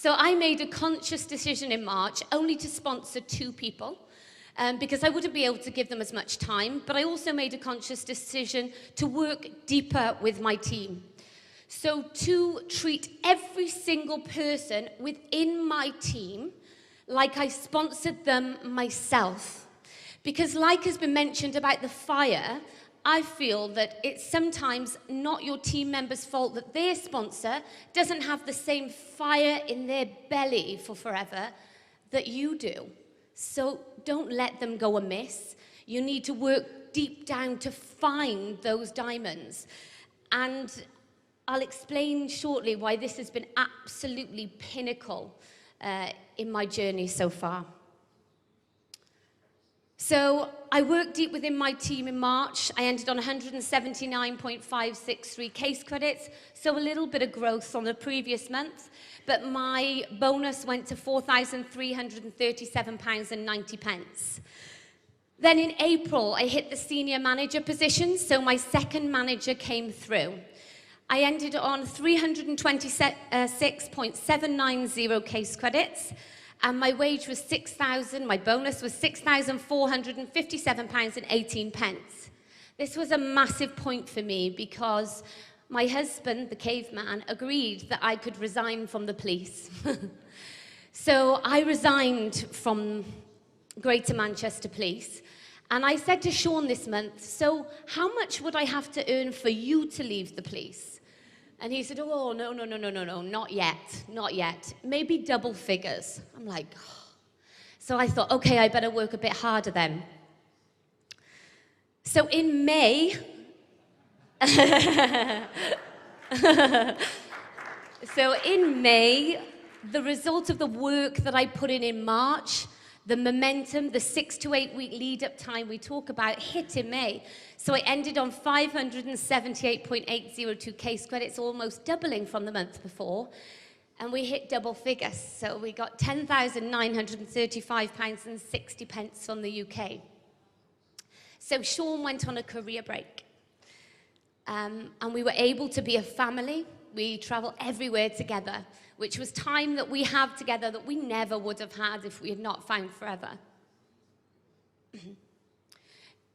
So I made a conscious decision in March only to sponsor 2 people, because I wouldn't be able to give them as much time, but I also made a conscious decision to work deeper with my team. So to treat every single person within my team like I sponsored them myself. Because like has been mentioned about the fire, I feel that it's sometimes not your team member's fault that their sponsor doesn't have the same fire in their belly for forever that you do. So don't let them go amiss. You need to work deep down to find those diamonds. And I'll explain shortly why this has been absolutely pinnacle in my journey so far. So I worked deep within my team in March. I ended on 179.563 case credits, so a little bit of growth from the previous month, but my bonus went to £4,337.90. Then in April, I hit the senior manager position, so my second manager came through. I ended on 326.790 case credits, and my wage was my bonus was £6,457.18. This was a massive point for me because my husband, the caveman, agreed that I could resign from the police. So I resigned from Greater Manchester Police, and I said to Sean this month, so how much would I have to earn for you to leave the police? And he said, oh, no, not yet. Maybe double figures. I'm like, oh. So I thought, okay, I better work a bit harder then. So in May, the result of the work that I put in March, the momentum, the 6 to 8 week lead-up time we talk about hit in May. So I ended on 578.802 case credits, almost doubling from the month before. And we hit double figures. So we got £10,935.60 from the UK. So Sean went on a career break. And we were able to be a family. We travel everywhere together, which was time that we have together that we never would have had if we had not found forever.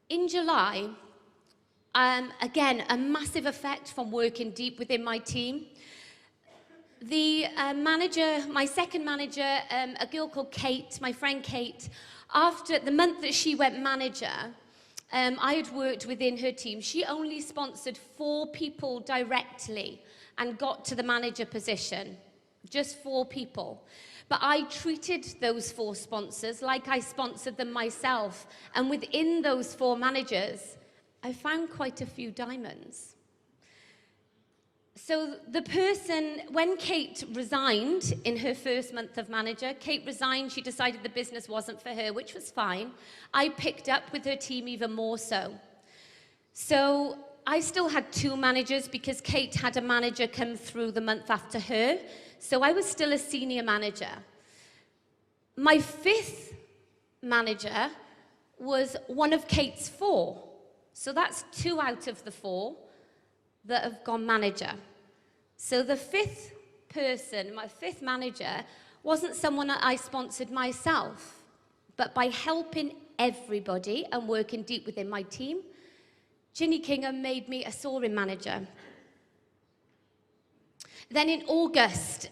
In July, again, a massive effect from working deep within my team. The manager, my second manager, a girl called Kate, my friend Kate, after the month that she went manager, I had worked within her team. She only sponsored 4 people directly and got to the manager position. Just 4 people. But I treated those 4 sponsors like I sponsored them myself. And within those 4 managers, I found quite a few diamonds. So the person, when Kate resigned in her first month of manager, Kate resigned, she decided the business wasn't for her, which was fine. I picked up with her team even more so. So I still had 2 managers because Kate had a manager come through the month after her. So I was still a senior manager. My 5th manager was one of Kate's 4. So that's 2 out of the 4 that have gone manager. So the 5th person, my 5th manager, wasn't someone that I sponsored myself, but by helping everybody and working deep within my team, Ginny Kingham made me a soaring manager. Then in August,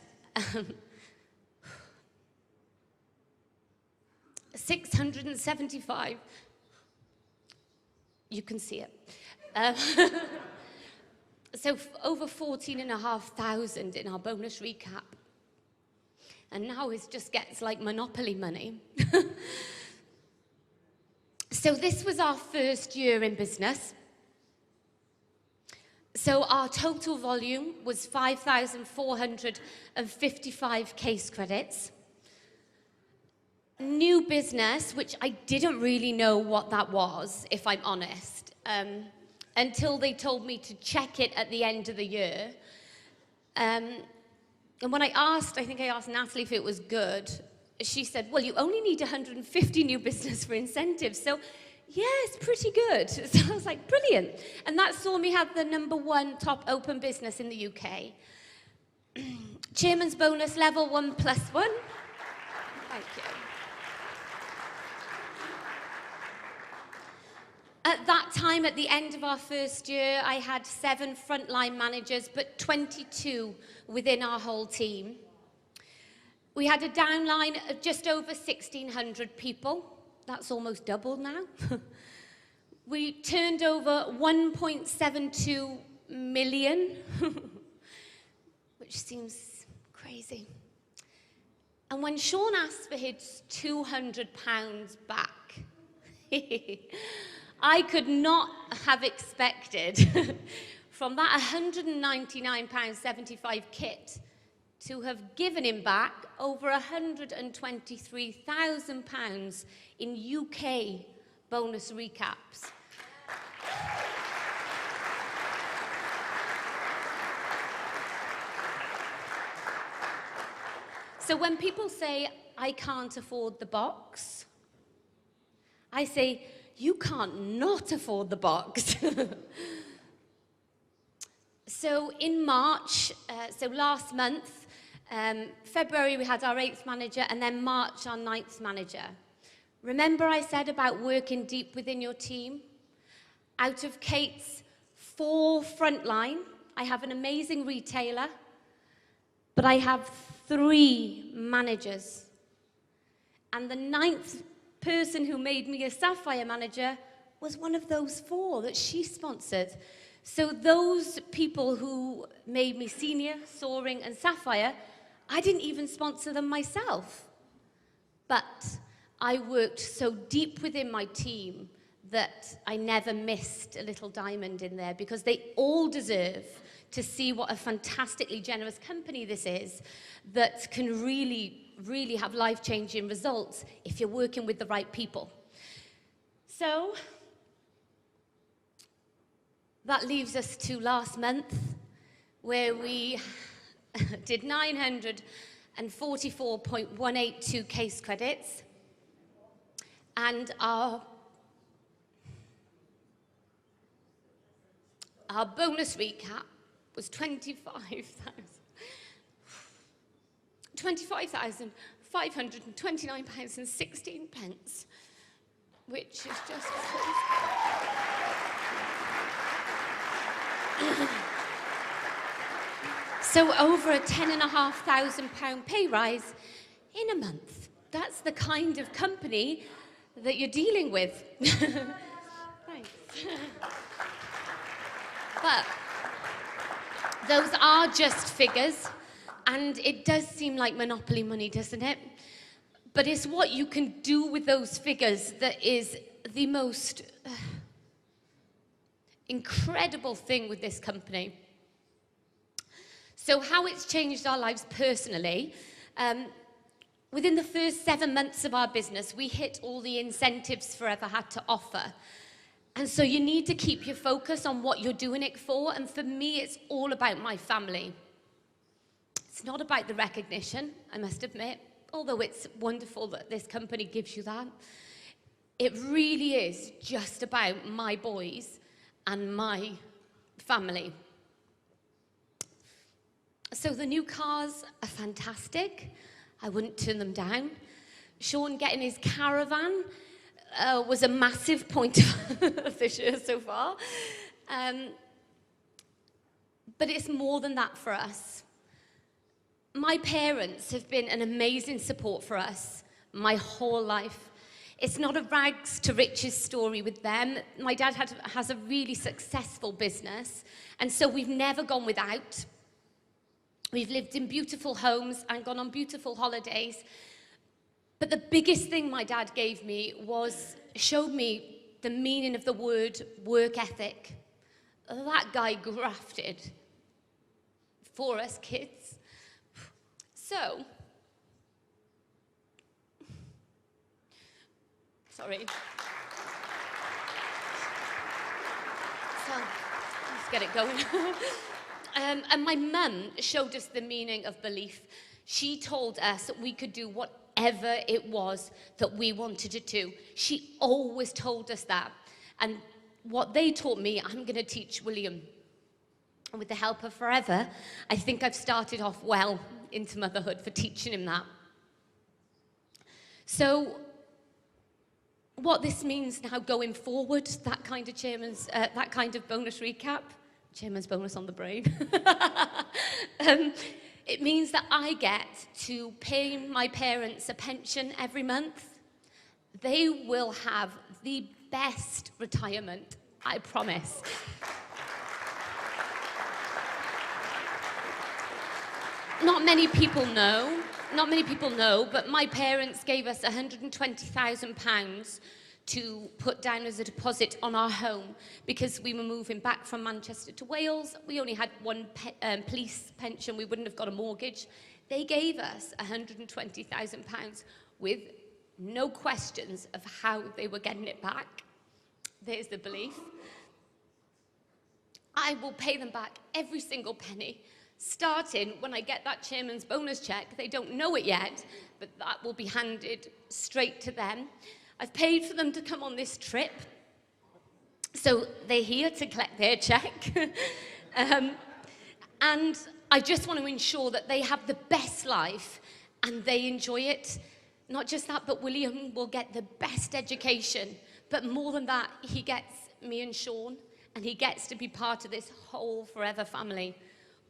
675, you can see it. So over 14,500 in our bonus recap. And now it just gets like Monopoly money. So this was our first year in business. So our total volume was 5,455 case credits. New business, which I didn't really know what that was, if I'm honest, until they told me to check it at the end of the year. And when I asked, I think I asked Natalie if it was good, she said, well, you only need 150 new business for incentives. So yeah, it's pretty good. So I was like, brilliant. And that saw me have the #1 top open business in the UK. Chairman's bonus level 1+1. Thank you. At that time, at the end of our first year, I had 7 frontline managers, but 22 within our whole team. We had a downline of just over 1,600 people. That's almost doubled now. We turned over 1.72 million, which seems crazy. And when Sean asked for his £200 back, I could not have expected from that £199.75 kit to have given him back over £123,000 in UK bonus recaps. So when people say, I can't afford the box, I say, you can't not afford the box. So in March, so last month, February we had our 8th manager, and then March our 9th manager. Remember I said about working deep within your team? Out of Kate's 4 frontline, I have an amazing retailer, but I have 3 managers. And the 9th person who made me a Sapphire manager was one of those 4 that she sponsored. So those people who made me Senior, Soaring and Sapphire, I didn't even sponsor them myself. But I worked so deep within my team that I never missed a little diamond in there, because they all deserve to see what a fantastically generous company this is that can really have life-changing results if you're working with the right people. So that leaves us to last month, where we did 944.182 case credits, and our bonus recap was £25,529.16, which is just so over a £10,500 pay rise in a month. That's the kind of company that you're dealing with. Thanks. But those are just figures, and it does seem like monopoly money, doesn't it? But it's what you can do with those figures that is the most incredible thing with this company. So how it's changed our lives personally, within the first 7 months of our business, we hit all the incentives Forever had to offer. And so you need to keep your focus on what you're doing it for. And for me, it's all about my family. It's not about the recognition, I must admit, although it's wonderful that this company gives you that. It really is just about my boys and my family. So the new cars are fantastic. I wouldn't turn them down. Sean getting his caravan was a massive point of this year so far. But it's more than that for us. My parents have been an amazing support for us my whole life. It's not a rags to riches story with them. My dad has a really successful business, and so we've never gone without. We've lived in beautiful homes and gone on beautiful holidays. But the biggest thing my dad gave me showed me the meaning of the word work ethic. That guy grafted for us kids. So, sorry. So, let's get it going. And my mum showed us the meaning of belief. She told us that we could do whatever it was that we wanted to do. She always told us that. And what they taught me, I'm going to teach William. And with the help of Forever, I think I've started off well into motherhood for teaching him that. So what this means now going forward, that kind of bonus recap, chairman's bonus on the brain, it means that I get to pay my parents a pension every month. They will have the best retirement, I promise. Not many people know, but my parents gave us £120,000 to put down as a deposit on our home because we were moving back from Manchester to Wales. We only had one police pension. We wouldn't have got a mortgage. They gave us £120,000 with no questions of how they were getting it back. There's the belief. I will pay them back every single penny, starting when I get that chairman's bonus check. They don't know it yet, but that will be handed straight to them. I've paid for them to come on this trip, so they're here to collect their check. And I just want to ensure that they have the best life and they enjoy it. Not just that, but William will get the best education. But more than that, he gets me and Sean, and he gets to be part of this whole Forever family,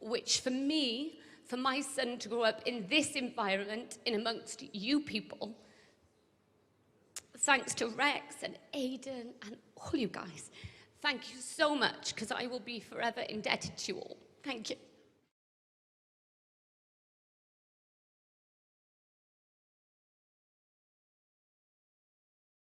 which for me, for my son to grow up in this environment, in amongst you people, thanks to Rex and Aidan and all you guys, thank you so much, because I will be forever indebted to you all. Thank you.